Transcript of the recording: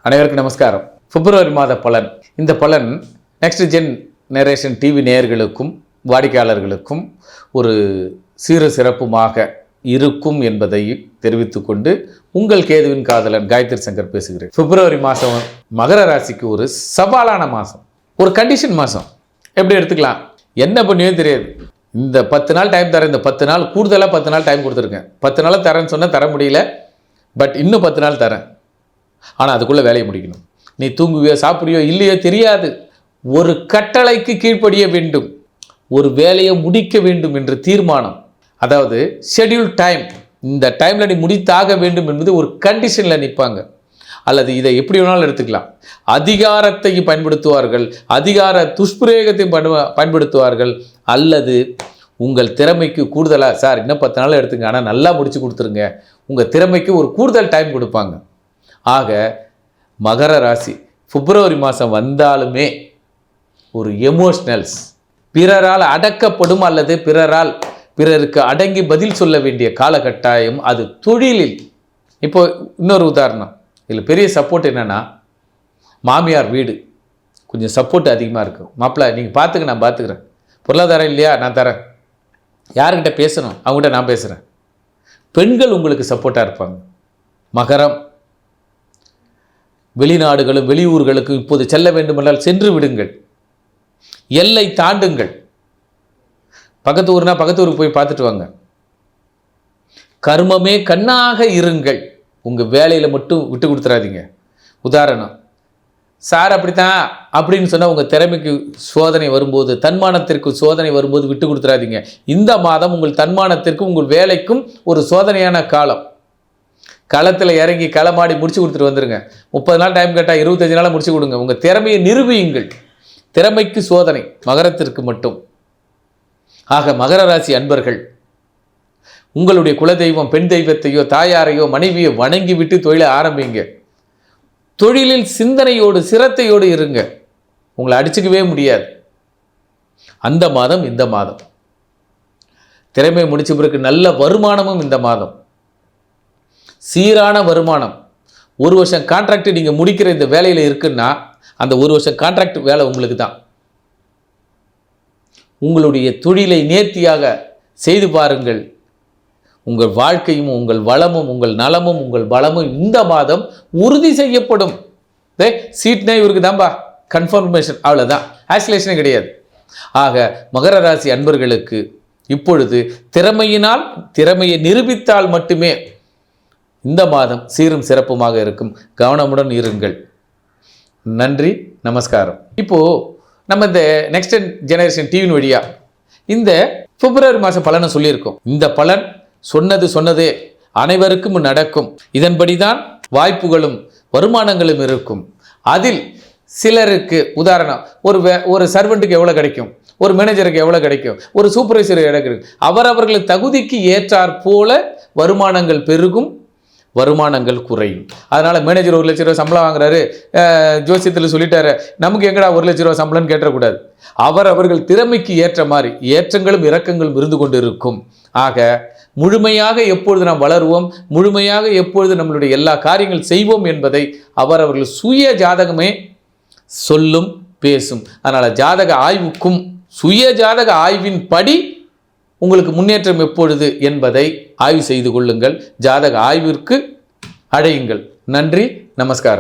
அனைவருக்கும் நமஸ்காரம். பிப்ரவரி மாத பலன். இந்த பலன் நெக்ஸ்ட் ஜெனரேஷன் டிவி நேயர்களுக்கும் வாடிக்கையாளர்களுக்கும் ஒரு சீர சிறப்புமாக இருக்கும் என்பதை தெரிவித்துக்கொண்டு உங்கள் கேதுவின் காதலன் காயத்ரி சங்கர் பேசுகிறேன். பிப்ரவரி மாதம் மகர ராசிக்கு ஒரு சவாலான மாதம், ஒரு கண்டிஷன் மாதம். எப்படி எடுத்துக்கலாம், என்ன பண்ணியோ தெரியாது. இந்த 10 நாள் டைம் தரேன், இந்த 10 நாள் கூடுதலாக 10 நாள் டைம் கொடுத்துருக்கேன். 10 நாளாக தரேன்னு சொன்னால் தர முடியல, பட் இன்னும் 10 நாள் தரேன். ஆனால் அதுக்குள்ளே வேலையை முடிக்கணும். நீ தூங்குவியோ சாப்பிடுவியோ இல்லையோ தெரியாது, ஒரு கட்டளைக்கு கீழ்ப்படிய வேண்டும், ஒரு வேலையை முடிக்க வேண்டும் என்ற தீர்மானம். அதாவது ஷெட்யூல் டைம், இந்த டைமில் நீ முடித்தாக வேண்டும் என்பது ஒரு கண்டிஷனில் நிற்பாங்க. அல்லது இதை எப்படி வேணாலும் எடுத்துக்கலாம். அதிகாரத்தை பயன்படுத்துவார்கள், அதிகார துஷ்பிரயோகத்தை பயன்படுத்துவார்கள், அல்லது உங்கள் திறமைக்கு கூடுதலாக சார் இன்னும் 10 நாள் எடுத்துங்க, ஆனால் நல்லா முடிச்சு கொடுத்துருங்க, உங்கள் திறமைக்கு ஒரு கூடுதல் டைம் கொடுப்பாங்க. ஆக மகர ராசி பிப்ரவரி மாதம் வந்தாலுமே ஒரு எமோஷ்னல்ஸ், பிறரால் அடக்கப்படும் அல்லது பிறருக்கு அடங்கி பதில் சொல்ல வேண்டிய காலகட்டாயம் அது தொழிலில். இப்போ இன்னொரு உதாரணம், இதில் பெரிய சப்போர்ட் என்னென்னா, மாமியார் வீடு கொஞ்சம் சப்போர்ட் அதிகமாக இருக்கும். மாப்பிள்ளை நீங்கள் பார்த்துக்க, நான் பார்த்துக்கிறேன், பொருளாதாரம் இல்லையா நான் தரேன், யார்கிட்ட பேசணும் அவங்ககிட்ட நான் பேசுகிறேன். பெண்கள் உங்களுக்கு சப்போர்ட்டாக இருப்பாங்க. மகரம், வெளிநாடுகளும் வெளியூர்களுக்கும் இப்போது செல்ல வேண்டுமென்றால் சென்று விடுங்கள், எல்லை தாண்டுங்கள். பக்கத்து ஊர்னா பக்கத்து ஊருக்கு போய் பார்த்துட்டு வாங்க. கர்மமே கண்ணாக இருங்கள், உங்கள் வேலையில் மட்டும் விட்டு கொடுத்துறாதீங்க. உதாரணம், சார் அப்படித்தான் அப்படின்னு சொன்னால் உங்கள் திறமைக்கு சோதனை வரும்போது, தன்மானத்திற்கு சோதனை வரும்போது விட்டு கொடுத்துறாதீங்க. இந்த மாதம் உங்கள் தன்மானத்திற்கும் உங்கள் வேலைக்கும் ஒரு சோதனையான காலம். களத்தில் இறங்கி களமாடி முடிச்சு கொடுத்துட்டு வந்துடுங்க. 30 நாள் டைம் கேட்டால் 25 நாளாக முடிச்சு கொடுங்க. உங்கள் திறமையை நிரூபியுங்கள். திறமைக்கு சோதனை மகரத்திற்கு மட்டும். ஆக மகர ராசி அன்பர்கள், உங்களுடைய குலதெய்வம், பெண் தெய்வத்தையோ தாயாரையோ மனைவியோ வணங்கி விட்டு தொழிலை ஆரம்பிங்க. தொழிலில் சிந்தனையோடு சிரத்தையோடு இருங்க, உங்களை அடிச்சுக்கவே முடியாது. அந்த மாதம் இந்த மாதம் திறமை முடிச்ச பிறகு நல்ல வருமானமும் இந்த மாதம், சீரான வருமானம். 1 வருஷம் கான்ட்ராக்ட் நீங்கள் முடிக்கிற இந்த வேலையில் இருக்குன்னா அந்த 1 வருஷம் கான்ட்ராக்ட் வேலை உங்களுக்கு தான். உங்களுடைய தொழிலை நேர்த்தியாக செய்து பாருங்கள். உங்கள் வாழ்க்கையும் உங்கள் வளமும் உங்கள் நலமும் உங்கள் பலமும் இந்த மாதம் உறுதி செய்யப்படும். சீட்னா இவருக்கு தான்பா கன்ஃபர்மேஷன், அவ்வளோதான், ஆக்சிலேஷனே கிடையாது. ஆக மகர ராசி அன்பர்களுக்கு இப்பொழுது திறமையை நிரூபித்தால் மட்டுமே இந்த மாதம் சீரும் சிறப்புமாக இருக்கும். கவனமுடன் இருங்கள். நன்றி, நமஸ்காரம். இப்போது நம்ம இந்த நெக்ஸ்ட் ஜெனரேஷன் டிவியின் வழியாக இந்த பிப்ரவரி மாதம் பலனை சொல்லியிருக்கோம். இந்த பலன் சொன்னதே அனைவருக்கும் நடக்கும். இதன்படி தான் வாய்ப்புகளும் வருமானங்களும் இருக்கும். அதில் சிலருக்கு உதாரணம், ஒரு சர்வெண்ட்டுக்கு எவ்வளோ கிடைக்கும், ஒரு மேனேஜருக்கு எவ்வளோ கிடைக்கும், ஒரு சூப்பர்வைசருக்கு எவ்வளோ கிடைக்கும், அவரவர்கள் தகுதிக்கு ஏற்றாற் போல வருமானங்கள் பெருகும், வருமானங்கள் குறையும். அதனால் மேனேஜர் 1 லட்ச ரூபா சம்பளம் வாங்குறாரு, ஜோசியத்தில் சொல்லிட்டாரு, நமக்கு எங்கடா 1 லட்ச ரூபா சம்பளம்னு கேட்டக்கூடாது. அவர்கள் திறமைக்கு ஏற்ற மாதிரி ஏற்றங்களும் இறக்கங்களும் இருந்து கொண்டு இருக்கும். ஆக முழுமையாக எப்பொழுது நாம் வளருவோம், முழுமையாக எப்பொழுது நம்மளுடைய எல்லா காரியங்கள் செய்வோம் என்பதை அவர்கள் சுய ஜாதகமே சொல்லும், பேசும். அதனால் ஜாதக ஆய்வுக்கும் சுய ஜாதக ஆய்வின் படி உங்களுக்கு முன்னேற்றம் எப்பொழுது என்பதை ஆய்வு செய்து கொள்ளுங்கள். ஜாதக ஆய்விற்கு அழையுங்கள். நன்றி, நமஸ்காரம்.